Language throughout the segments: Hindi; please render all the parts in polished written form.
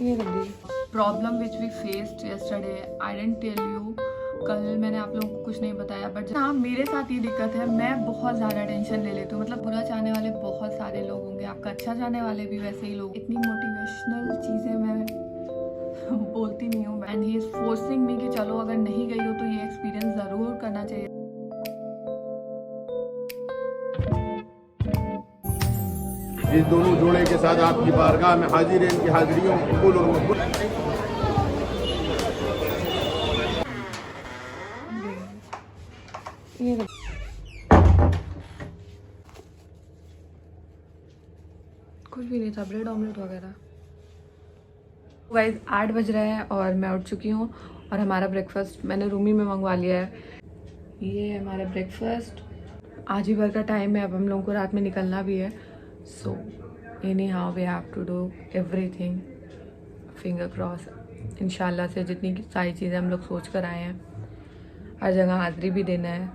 ये कर दी। Problem which we faced yesterday, I didn't tell you. कल मैंने आप लोगों को कुछ नहीं बताया, बट हाँ मेरे साथ ये दिक्कत है, मैं बहुत ज़्यादा टेंशन ले लेती हूँ। मतलब बुरा चाहने वाले बहुत सारे लोग होंगे, आपका अच्छा चाहने वाले भी वैसे ही लोग। इतनी मोटिवेशनल चीज़ें मैं बोलती नहीं हूँ, and he is forcing me कि चलो अगर नहीं गई हो तो ये एक्सपीरियंस ज़रूर करना चाहिए। इस दोनों जोड़े के साथ आपकी बारगाह में हाजिर है, इनकी हाजिरियों को कबूल और मकबूल। ये कर। कुछ भी नहीं था, ब्रेड ऑमलेट वगैरह। गाइस 8 बज रहे हैं और मैं उठ चुकी हूँ और हमारा ब्रेकफास्ट मैंने रूमी में मंगवा लिया है। ये है हमारा ब्रेकफास्ट। आज ही भर का टाइम है, अब हम लोगों को रात में निकलना भी है। So anyhow we have to do everything, finger cross. इंशाल्लाह से जितनी सारी चीज़ें हम लोग सोच कर आए हैं, हर जगह हाज़िरी भी देना है,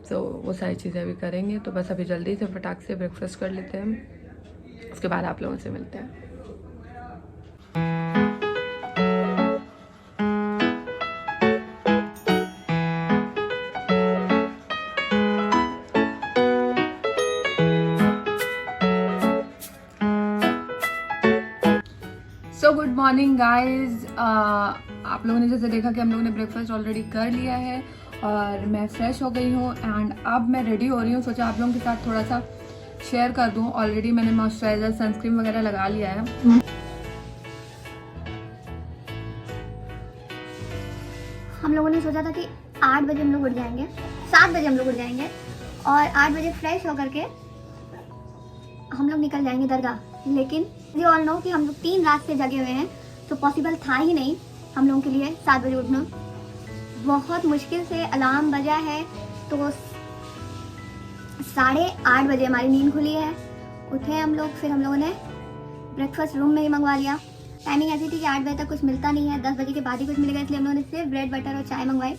तो वो सारी चीज़ें अभी करेंगे। तो बस अभी जल्दी से फटाक से ब्रेकफास्ट कर लेते हैं, उसके बाद आप लोगों से मिलते हैं। So good morning guys. आप लोगों ने जैसे देखा कि हम लोगों ने ब्रेकफास्ट ऑलरेडी कर लिया है और मैं फ्रेश हो गई हूँ एंड अब मैं रेडी हो रही हूँ। सोचा आप लोगों के साथ थोड़ा सा शेयर कर दूँ। ऑलरेडी मैंने मॉइस्चराइजर, सनस्क्रीन वगैरह लगा लिया है। हम लोगों ने सोचा था कि 8 बजे हम लोग उठ जाएंगे, 7 बजे हम लोग उठ जाएंगे और 8 बजे फ्रेश होकर के हम लोग निकल जाएंगे दरगाह। लेकिन यू ऑल नो कि हम लोग 3 रात से जगे हुए हैं, तो पॉसिबल था ही नहीं हम लोगों के लिए 7 बजे उठना। बहुत मुश्किल से अलार्म बजा है तो 8:30 बजे हमारी नींद खुली है। उठे हम लोग, फिर हम लोगों ने ब्रेकफास्ट रूम में ही मंगवा लिया। टाइमिंग ऐसी थी कि 8 बजे तक कुछ मिलता नहीं है, 10 बजे के बाद ही कुछ मिलेगा, इसलिए हम लोगों ने सिर्फ ब्रेड बटर और चाय मंगवाई।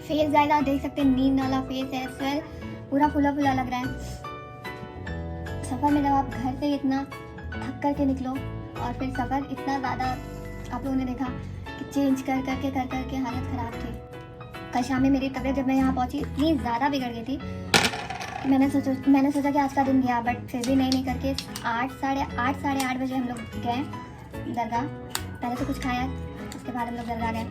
फेस जाएगा, देख सकते हैं नींद वाला फेस है, सर पूरा फुला फुला लग रहा है। सफ़र में जब आप घर से इतना थक कर के निकलो और फिर सफ़र इतना ज़्यादा, आप लोगों ने देखा कि चेंज कर करके हालत ख़राब थी। कल शाम में मेरी तबीयत जब मैं यहाँ पहुँची इतनी ज़्यादा बिगड़ गई थी कि मैंने सोचा कि आज का दिन गया, बट फिर भी नहीं करके 8 बजे हम लोग गए दरगाह। पहले तो कुछ खाया, उसके बाद हम लोग दरगाह गए।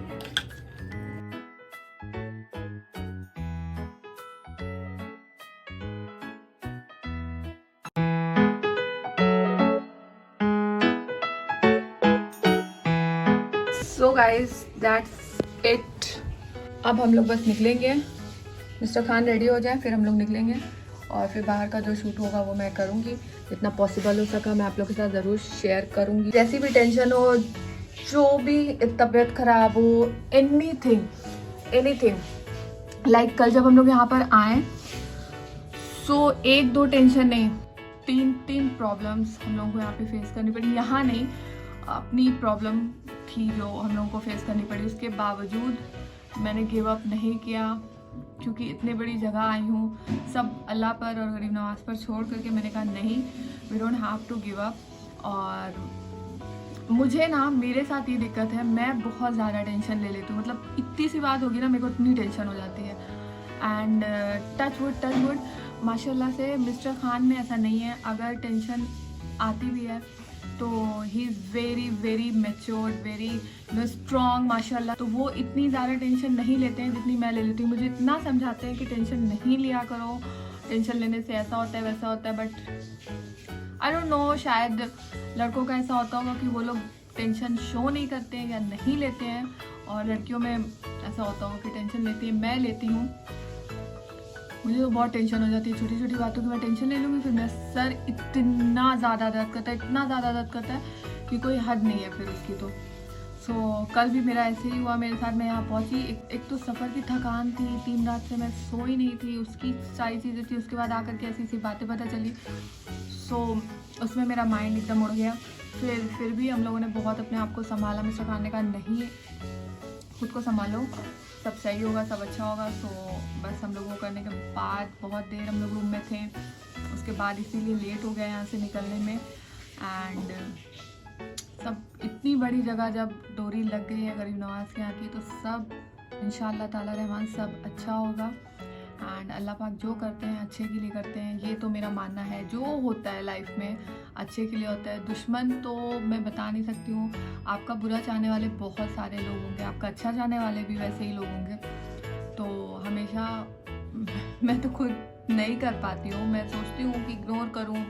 So guys that's it. अब हम लोग बस निकलेंगे, मिस्टर खान रेडी हो जाए, फिर हम लोग निकलेंगे और फिर बाहर का जो शूट होगा वो मैं करूँगी। जितना पॉसिबल हो सका मैं आप लोगों के साथ ज़रूर शेयर करूँगी। जैसी भी टेंशन हो, जो भी तबीयत ख़राब हो, एनीथिंग लाइक कल जब हम लोग यहाँ पर आए, सो 1-2 टेंशन नहीं, 3 प्रॉब्लम्स हम लोगों को यहाँ पे फेस करनी पड़ी। यहाँ नहीं, अपनी प्रॉब्लम थी जो हम लोगों को फेस करनी पड़ी। उसके बावजूद मैंने गिव अप नहीं किया, क्योंकि इतने बड़ी जगह आई हूँ, सब अल्लाह पर और गरीब नवाज पर छोड़ करके मैंने कहा नहीं, we don't have to give up. और मुझे ना, मेरे साथ ये दिक्कत है, मैं बहुत ज़्यादा टेंशन ले लेती हूँ। मतलब इतनी सी बात होगी ना, मेरे को इतनी टेंशन हो जाती है। एंड टच वुड माशाल्लाह से मिस्टर खान में ऐसा नहीं है। अगर टेंशन आती भी है तो he is very matured, very strong माशाल्लाह। तो वो इतनी ज़्यादा टेंशन नहीं लेते हैं जितनी मैं ले लेती हूँ। मुझे इतना समझाते हैं कि टेंशन नहीं लिया करो, टेंशन लेने से ऐसा होता है वैसा होता है, बट आई डोंट नो, शायद लड़कों का ऐसा होता होगा कि वो लोग टेंशन शो नहीं करते हैं या नहीं लेते हैं, और लड़कियों में ऐसा होता होगा कि टेंशन लेती है। मैं लेती हूँ, मुझे तो बहुत टेंशन हो जाती है छोटी छोटी बातों की। मैं टेंशन ले लूँगी, फिर मेरा सर इतना ज़्यादा दर्द करता है कि कोई हद नहीं है फिर उसकी। तो कल भी मेरा ऐसे ही हुआ मेरे साथ। मैं यहाँ पहुँची, एक तो सफ़र की थकान थी, 3 रात से मैं सोई नहीं थी, उसकी सारी चीज़ें थी। उसके बाद आकर के ऐसी बातें पता चली। सो उसमें मेरा माइंड एकदम उड़ गया। फिर भी हम लोगों ने बहुत अपने आप को संभाला। मिस्टर खान ने कहा नहीं, खुद को संभालो, सब सही होगा, सब अच्छा होगा। सो बस हम लोगों को करने के बाद बहुत देर हम लोग रूम में थे, उसके बाद इसीलिए लेट हो गया यहाँ से निकलने में। एंड सब इतनी बड़ी जगह जब डोरी लग गई है गरीब नवाज़ के यहाँ की, तो सब इंशाअल्लाह ताला रहमान सब अच्छा होगा। एंड अल्लाह पाक जो करते हैं अच्छे के लिए करते हैं, ये तो मेरा मानना है। जो होता है लाइफ में अच्छे के लिए होता है। दुश्मन तो मैं बता नहीं सकती हूँ, आपका बुरा चाहने वाले बहुत सारे लोग होंगे, आपका अच्छा चाहने वाले भी वैसे ही लोग होंगे। तो हमेशा मैं तो खुद नहीं कर पाती हूँ, मैं सोचती हूँ कि इग्नोर करूँ,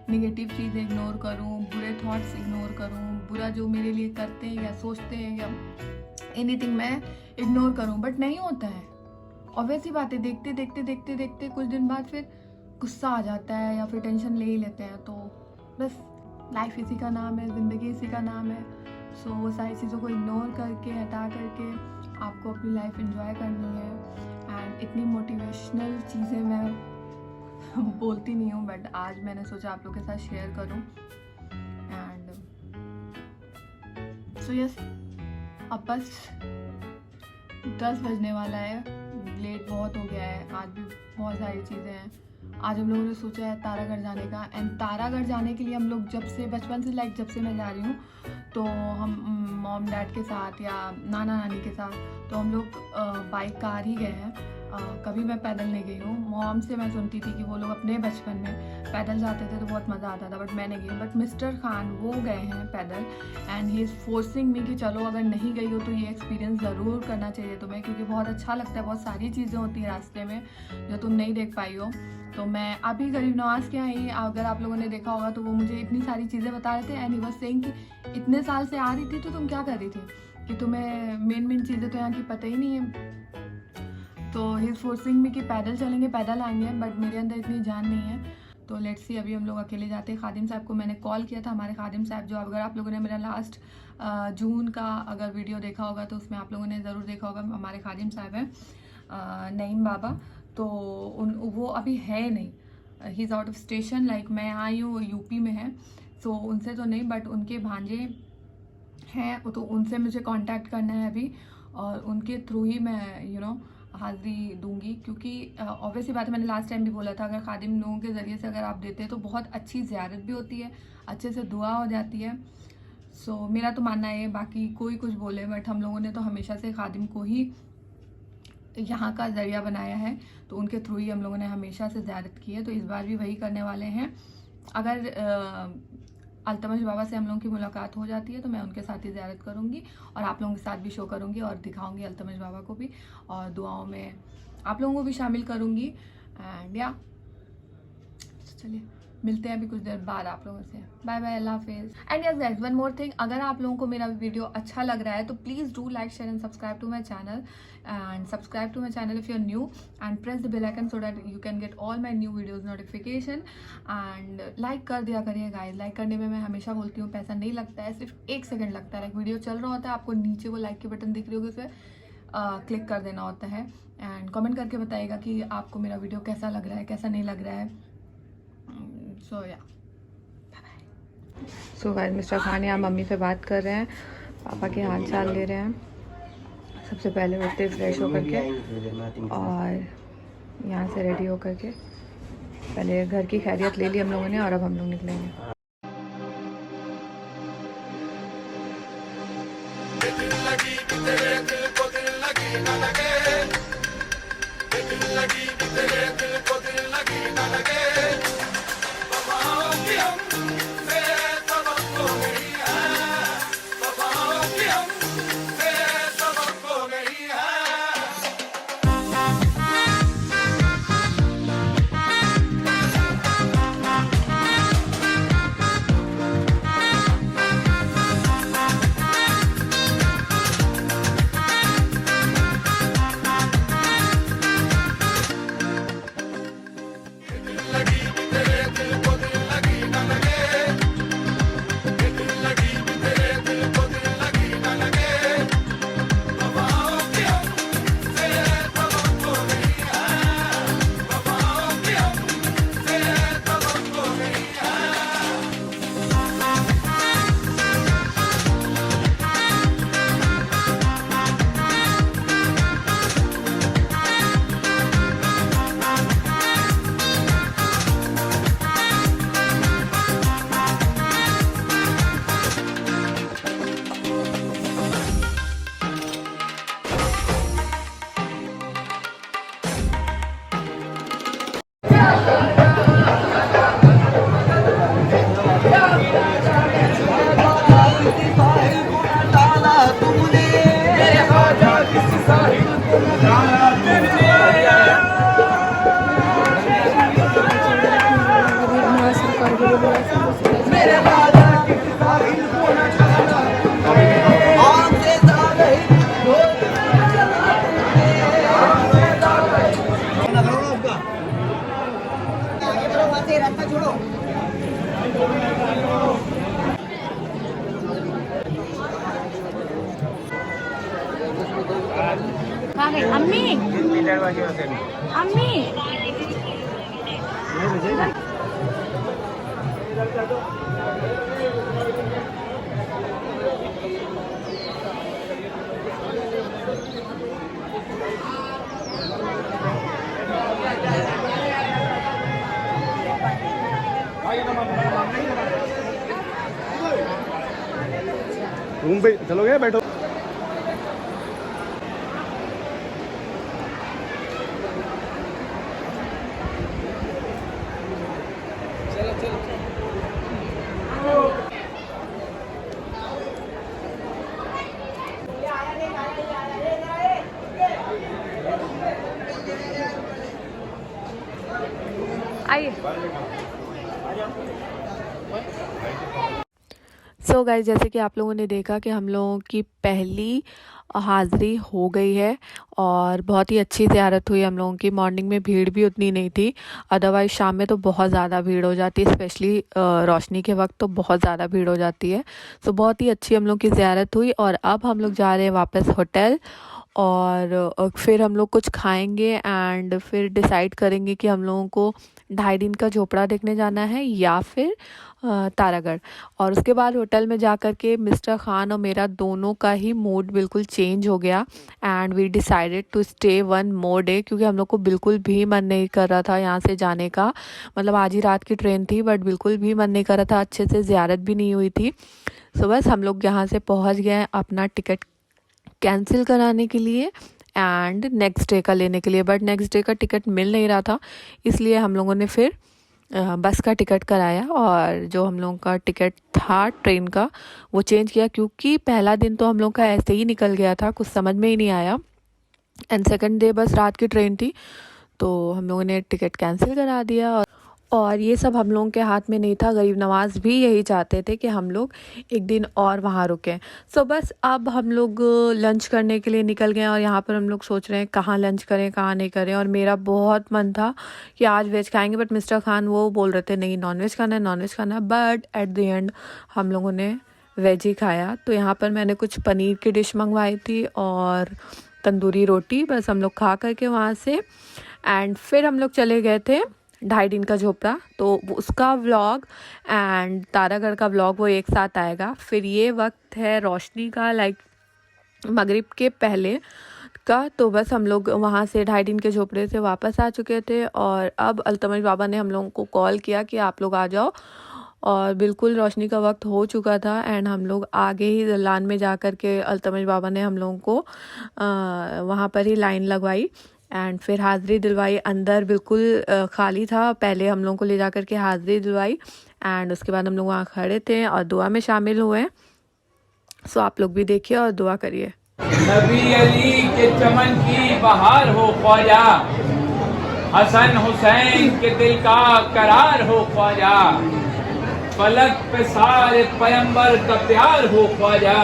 निगेटिव चीज़ें इग्नोर करूँ, बुरे थॉट्स इग्नोर करूँ, बुरा जो मेरे लिए करते हैं या सोचते हैं या एनीथिंग मैं इग्नोर करूँ, बट नहीं होता है। और वैसी बातें देखते देखते कुछ दिन बाद फिर गुस्सा आ जाता है या फिर टेंशन ले ही लेते हैं। तो बस लाइफ इसी का नाम है, ज़िंदगी इसी का नाम है। सो वो सारी चीज़ों को इग्नोर करके, हटा करके आपको अपनी लाइफ एंजॉय करनी है। एंड इतनी मोटिवेशनल चीज़ें मैं बोलती नहीं हूँ, बट आज मैंने सोचा आप लोग के साथ शेयर करूँ। एंड सो यस, अब बस 10 बजने वाला है, लेट बहुत हो गया है। आज भी बहुत सारी चीज़ें हैं। आज हम लोगों ने सोचा है तारागढ़ जाने का। एंड तारागढ़ जाने के लिए हम लोग जब से बचपन से जब से मैं जा रही हूँ, तो हम मॉम डैड के साथ या नाना नानी के साथ तो हम लोग बाइक कार ही गए हैं। कभी मैं पैदल नहीं गई हूँ। मॉम से मैं सुनती थी कि वो लोग अपने बचपन में पैदल जाते थे तो बहुत मज़ा आता था, बट मैं नहीं गई। बट मिस्टर खान वो गए हैं पैदल, and he is forcing me कि चलो अगर नहीं गई हो तो ये एक्सपीरियंस ज़रूर करना चाहिए तुम्हें, क्योंकि बहुत अच्छा लगता है। बहुत सारी चीज़ें होती हैं रास्ते में जो तुम नहीं देख पाई हो। तो मैं अभी गरीब नवाज़ के यहाँ ही, अगर आप लोगों ने देखा होगा तो वो मुझे इतनी सारी चीज़ें बता रहे थे। एंड ही वाज सेइंग कि इतने साल से आ रही थी तो तुम क्या कर रही थी, कि तुम्हें मेन चीज़ें तो यहाँ की पता ही नहीं है। तो ही इज़ फोर्सिंग मी कि पैदल चलेंगे, पैदल आएंगे, बट मेरे अंदर इतनी जान नहीं है। तो लेट्स सी, अभी हम लोग अकेले जाते हैं। खादिम साहब को मैंने कॉल किया था, हमारे खादिम साहब जो, अगर आप लोगों ने मेरा लास्ट जून का अगर वीडियो देखा होगा तो उसमें आप लोगों ने ज़रूर देखा होगा, हमारे खादिम साहब हैं नईम बाबा। तो वो अभी है नहीं, he is out of station. Like मैं आई हूँ, यूपी में है, सो उनसे तो नहीं, बट उनके भांजे हैं, तो उनसे मुझे कांटेक्ट करना है अभी, और उनके थ्रू ही मैं हाज़िरी दूंगी। क्योंकि ऑब्वियसली बात है, मैंने लास्ट टाइम भी बोला था, अगर खादिम लोगों के ज़रिए से अगर आप देते हैं तो बहुत अच्छी ज़ियारत भी होती है, अच्छे से दुआ हो जाती है। सो मेरा तो मानना है, बाकी कोई कुछ बोले, बट हम लोगों ने तो हमेशा से खादिम को ही यहाँ का ज़रिया बनाया है, तो उनके थ्रू ही हम लोगों ने हमेशा से ज़ियारत की है। तो इस बार भी वही करने वाले हैं। अगर अल्तमश बाबा से हम लोगों की मुलाकात हो जाती है तो मैं उनके साथ ही ज़ियारत करूँगी, और आप लोगों के साथ भी शो करूँगी और दिखाऊँगी अल्तमश बाबा को भी, और दुआओं में आप लोगों को भी शामिल करूँगी। एंड या चलिए मिलते हैं अभी कुछ देर बाद आप लोगों से। बाय बाय, अल्लाह हाफिज़। And yes guys, one more thing, अगर आप लोगों को मेरा वीडियो अच्छा लग रहा है तो please do like, share and subscribe to my channel, and subscribe to my channel if you are new, and press the bell icon so that you can get all my new videos notification. And like कर दिया करिए गाइस। लाइक करने में मैं हमेशा बोलती हूँ पैसा नहीं लगता है, सिर्फ 1 सेकेंड लगता है। लाइक वीडियो चल रहा होता है, आपको नीचे वो लाइक के बटन दिख रही होगी, उस पर क्लिक कर देना होता है। एंड कमेंट करके बताइएगा कि आपको मेरा वीडियो कैसा लग रहा है, कैसा नहीं लग रहा है। सो या सो गाइस, मिस्टर खान यहाँ मम्मी से बात कर रहे हैं, पापा के हाल चाल ले रहे हैं। सबसे पहले उठते फ्रेश होकर के और यहाँ से रेडी होकर के पहले घर की खैरियत ले ली हम लोगों ने, और अब हम लोग निकलेंगे। अम्मी रूम पे चलोगे, बैठो। आइए। सो गाइस, जैसे कि आप लोगों ने देखा कि हम लोगों की पहली हाज़िरी हो गई है और बहुत ही अच्छी ज़ियारत हुई हम लोगों की। मॉर्निंग में भीड़ भी उतनी नहीं थी, अदरवाइज़ शाम में तो बहुत ज़्यादा भीड़ हो जाती है, स्पेशली रोशनी के वक्त तो बहुत ज़्यादा भीड़ हो जाती है। सो बहुत ही अच्छी हम लोग की ज़ियारत हुई और अब हम लोग जा रहे हैं वापस होटल और फिर हम लोग कुछ खाएंगे एंड फिर डिसाइड करेंगे कि हम लोगों को 2.5 दिन का झोपड़ा देखने जाना है या फिर तारागढ़। और उसके बाद होटल में जा कर के मिस्टर खान और मेरा दोनों का ही मूड बिल्कुल चेंज हो गया and we decided to stay 1 more day, क्योंकि हम लोग को बिल्कुल भी मन नहीं कर रहा था यहाँ से जाने का। मतलब आज ही रात की ट्रेन थी बट बिल्कुल भी मन नहीं कर रहा था, अच्छे से ज़ियारत भी नहीं हुई थी। सो बस हम लोग यहाँ से पहुँच गए अपना टिकट कैंसिल कराने के लिए एंड नेक्स्ट डे का लेने के लिए, बट नेक्स्ट डे का टिकट मिल नहीं रहा था, इसलिए हम लोगों ने फिर बस का टिकट कराया और जो हम लोगों का टिकट था ट्रेन का वो चेंज किया, क्योंकि पहला दिन तो हम लोग का ऐसे ही निकल गया था, कुछ समझ में ही नहीं आया एंड सेकंड डे बस रात की ट्रेन थी तो हम लोगों ने टिकट कैंसिल करा दिया। और ये सब हम लोगों के हाथ में नहीं था, गरीब नवाज़ भी यही चाहते थे कि हम लोग एक दिन और वहाँ रुकें। सो बस अब हम लोग लंच करने के लिए निकल गए और यहाँ पर हम लोग सोच रहे हैं कहाँ लंच करें कहाँ नहीं करें। और मेरा बहुत मन था कि आज वेज खाएंगे बट मिस्टर खान वो बोल रहे थे नहीं नॉन वेज खाना है, नॉन वेज खाना है, बट एट द एंड हम लोगों ने वेज ही खाया। तो यहाँ पर मैंने कुछ पनीर की डिश मंगवाई थी और तंदूरी रोटी, बस हम लोग खा करके वहाँ से एंड फिर हम लोग चले गए थे 2.5 दिन का झोपड़ा। तो उसका व्लॉग एंड तारागढ़ का व्लॉग वो एक साथ आएगा। फिर ये वक्त है रोशनी का, लाइक मगरिब के पहले का। तो बस हम लोग वहाँ से 2.5 दिन के झोपड़े से वापस आ चुके थे और अब अल्तमश बाबा ने हम लोगों को कॉल किया कि आप लोग आ जाओ, और बिल्कुल रोशनी का वक्त हो चुका था एंड हम लोग आगे ही दलान में जा कर के अल्तमश बाबा ने हम लोगों को वहाँ पर ही लाइन लगवाई एंड फिर हाज़िरी दिलवाई। अंदर बिल्कुल खाली था, पहले हम लोगों को ले जा कर के हाज़िरी दिलवाई एंड उसके बाद हम लोग वहाँ खड़े थे और दुआ में शामिल हुए। सो आप लोग भी देखिए और दुआ करिए। नबी अली के चमन की बहार हो ख्वाजा, हसन हुसैन के दिल का करार हो ख्वाजा, फलक पे सारे पैगंबर का प्यार हो ख्वाजा,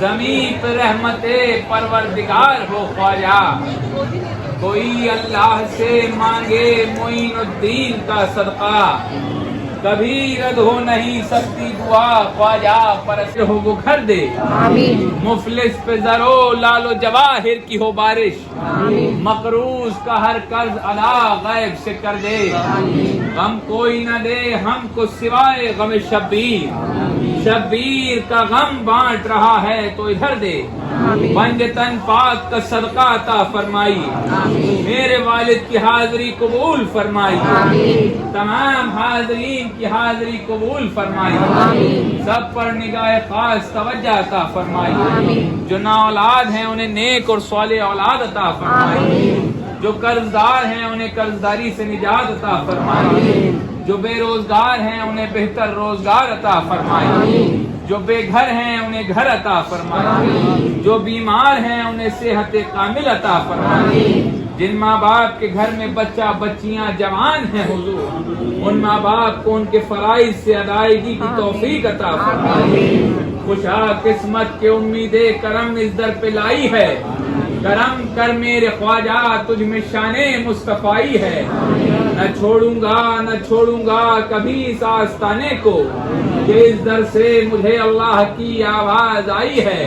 ज़मीन पे रहमते परवरदिगार हो ख्वाजा, कोई अल्लाह से मांगे मोइनुद्दीन का सदका, कभी रद्द हो नहीं सकती दुआ ख्वाजा परस हो वो घर दे, आमीन। मुफलिस पे जरो लालो जवाहिर की हो बारिश, आमीन। मकरूज का हर कर्ज अदा गैब से कर दे, आमीन। गम कोई न दे हमको सिवाय गम शब्बीर, शब्बीर का गम बांट रहा है तो इधर दे, बंद तन पाक का सदका अता फरमाई, मेरे वालिद की हाजिरी कबूल फरमाई, तमाम हाजरीन की हाजिरी कबूल फरमाई, सब पर निगाह खास तवज्जो अता फरमाई, जो ना औलाद हैं उन्हें नेक और सालेह औलाद अता फरमाई, जो कर्जदार हैं उन्हें कर्जदारी से निजात अता फरमाई, जो बेरोजगार हैं उन्हें बेहतर रोजगार अता फरमाई, जो बेघर हैं उन्हें घर अता फरमाई, जो बीमार हैं उन्हें सेहत कामिल अता फरमाई, जिन माँ बाप के घर में बच्चा बच्चियां जवान हैं हुजूर, उन माँ बाप को उनके फराइज से अदायगी की तौफीक अता फरमाई, खुशा किस्मत के उम्मीदे करम इस दर पे लाई है, करम कर मेरे ख्वाजा तुझ में शाने मुस्तफाई है, न छोड़ूंगा कभी इस आस्ताने को, कि इस दर से मुझे अल्लाह की आवाज आई है।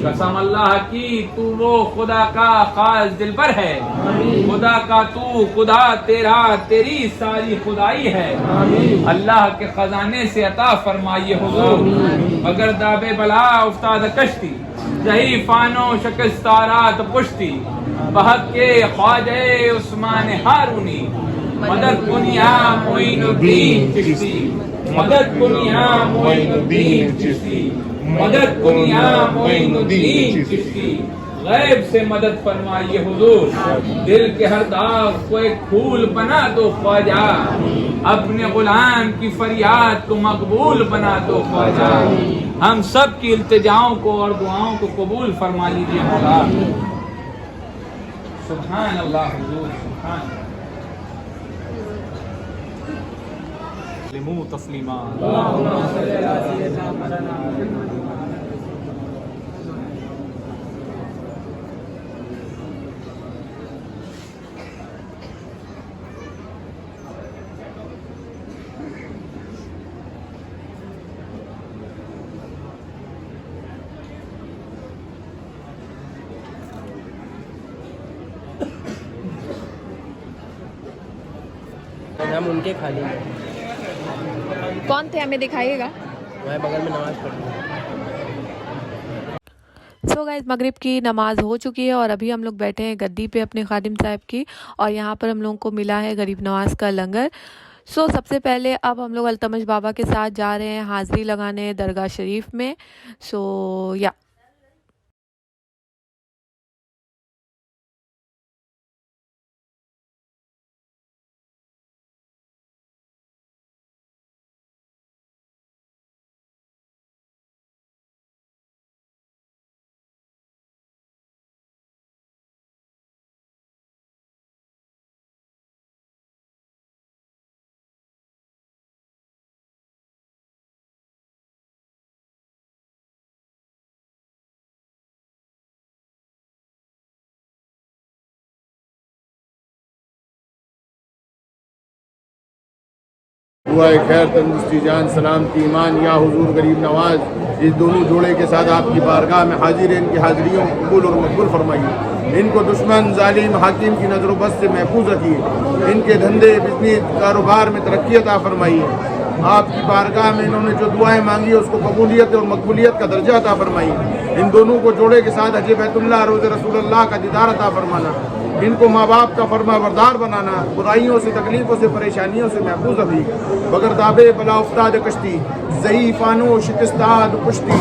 कसम अल्लाह की तू वो खुदा का खास दिलबर है। खुदा का तू खुदा तेरा तेरी सारी खुदाई है। अल्लाह के खजाने से अता फरमाइए हुजूर। अगर दाबे बला उस्ताद कश्ती जही फानो शकिस्तारात पुश्ती बहक के ख्वाजे उस्मान हारूनी मदद कुनिया मोइनुद्दीन चिश्ती मदद कुनिया मोइनुद्दीन चिश्ती मदद कुनिया मोइनुद्दीन चिश्ती। गैब से मदद फरमाइए हुजूर। दिल के हर दाग को एक फूल बना दो ख्वाजा। अपने गुलाम की फरियाद को मकबूल बना दो ख्वाजा। हम सब की इल्तिजाओं को और दुआओं को कबूल फरमा लीजिए मौला। सुभान अल्लाह हुजूर सुभान तस्लीमा। हम उनके खा लिए। कौन थे हमें दिखाइएगा। वहाँ बगल में नमाज पढ़ रहे। सो गाइस मगरिब की नमाज़ हो चुकी है और अभी हम लोग बैठे हैं गद्दी पे अपने खादिम साहब की, और यहाँ पर हम लोगों को मिला है गरीब नवाज का लंगर। सो सबसे पहले अब हम लोग अल्तमश बाबा के साथ जा रहे हैं हाज़री लगाने दरगाह शरीफ में। सो या दुआए खैर तंदुरुस्ती जान सलामती ईमान या हुजूर गरीब नवाज, इस दोनों जोड़े के साथ आपकी बारगाह में हाजिर है। इनकी हाजिरियों को कबूल और मकबूल फरमाइए। इनको दुश्मन जालिम हाकिम की नज़र बस से महफूज रखिए। इनके धंधे बिजनेस कारोबार में तरक्की अता फरमाइए। आपकी बारगाह में इन्होंने जो दुआएं मांगी उसको कबूलियत और मकबूलियत का दर्जा अता फरमाइए। इन दोनों को जोड़े के साथ हज बैतुल्लाह रोज़ रसूलुल्लाह का दीदार अता फरमाना। इनको माँ बाप का फरमा बरदार बनाना। बुराइयों से तकलीफ़ों से परेशानियों से महफूज रखी। बगर दाबे बला उफ्ताद कश्ती ज़ईफ़ानो शिकस्ताद पुश्ती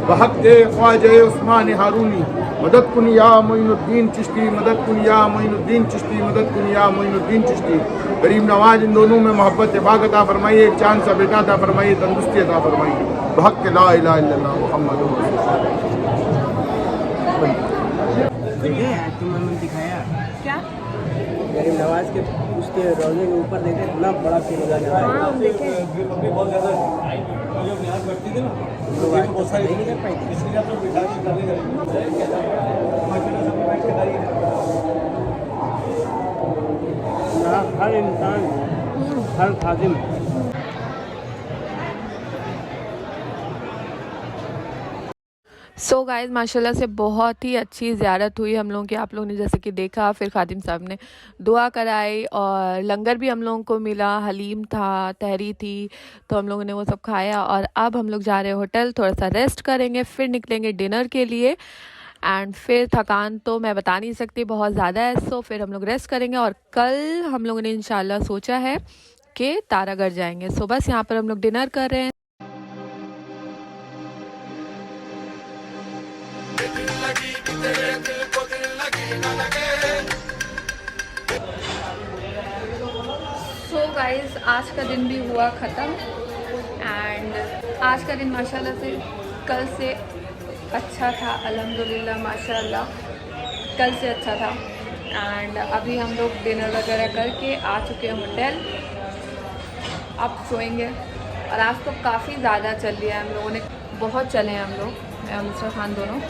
बहक ख्वाजे उस्मान हारूनी मदद कुनिया मोइनुद्दीन चिश्ती मदद कुनिया मोइनुद्दीन चिश्ती मदद कुनिया मोइनुद्दीन चिश्ती। गरीब नवाज इन दोनों में मोहब्बत इत्तेफाक अता फरमाइए। एक चांद सा बेटा अता फरमाइए। तंदुरुस्ती अता फरमाइए। बहक ला इलाहा इल्लल्लाह मुहम्मद दिखाया क्या गरीब नवाज के उसके रोजे के ऊपर देखे इतना बड़ा फील हो जाता है। हाँ देखे हर इंसान हर खादिम सो गाइस माशाल्लाह से बहुत ही अच्छी ज़ियारत हुई हम लोगों की। आप लोगों ने जैसे कि देखा, फिर खादिम साहब ने दुआ कराई और लंगर भी हम लोगों को मिला। हलीम था, तहरी थी, तो हम लोगों ने वो सब खाया। और अब हम लोग जा रहे हैं होटल, थोड़ा सा रेस्ट करेंगे, फिर निकलेंगे डिनर के लिए। एंड फिर थकान तो मैं बता नहीं सकती, बहुत ज़्यादा है। सो फिर हम लोग रेस्ट करेंगे और कल हम लोगों ने इंशाल्लाह सोचा है कि तारागढ़ जाएंगे। सो बस यहाँ पर हम लोग डिनर कर रहे हैं। सो गाइस आज का दिन भी हुआ ख़त्म। एंड आज का दिन माशाल्लाह से कल से अच्छा था, अल्हम्दुलिल्लाह माशाल्लाह कल से अच्छा था। एंड अभी हम लोग डिनर वगैरह करके आ चुके हैं होटल, अब सोएंगे। और आज तो काफ़ी ज़्यादा चल लिया है हम लोगों ने, बहुत चले हैं हम लोग, मैं और मुस्रा खान दोनों।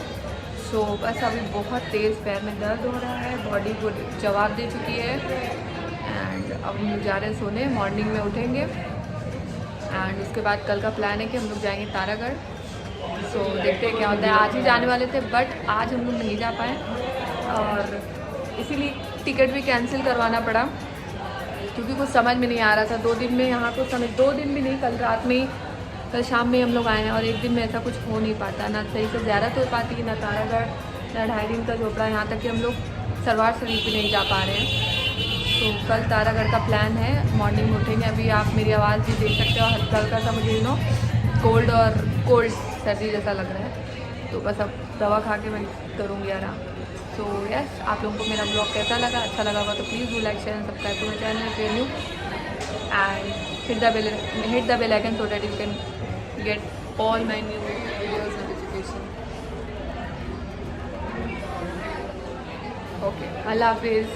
सो बस अभी बहुत तेज़ पैर में दर्द हो रहा है, बॉडी को जवाब दे चुकी है। एंड अब हम जा रहे हैं सोने, मॉर्निंग में उठेंगे। एंड एंड उसके बाद कल का प्लान है कि हम लोग जाएंगे तारागढ़। सो देखते हैं क्या होता है। आज ही जाने वाले थे बट आज हम लोग नहीं जा पाए और इसीलिए टिकट भी कैंसिल करवाना पड़ा क्योंकि कुछ समझ में नहीं आ रहा था। 2 दिन में यहाँ को समझ 2 दिन भी नहीं, कल रात में ही, कल शाम में हम लोग आए हैं और 1 दिन में ऐसा कुछ हो नहीं पाता, ना सही से ज़्यारत हो पाती, ना तारागढ़, ना 2.5 दिन का झोपड़ा, यहाँ तक कि हम लोग सरवार शरीफ भी नहीं जा पा रहे हैं। तो कल तारागढ़ का प्लान है, मॉर्निंग में उठेंगे। अभी आप मेरी आवाज़ भी देख सकते हो, हल्का हल्का सा मुझे कोल्ड सर्दी जैसा लग रहा है। तो बस अब दवा खा के मैं करूँगी आराम। तो यस, आप लोगों को मेरा ब्लॉग कैसा लगा, अच्छा लगा होगा तो please do like share and subscribe to my channel if you new and hit the bell icon so that you can get all my new videos notification. Okay, Allah Hafiz.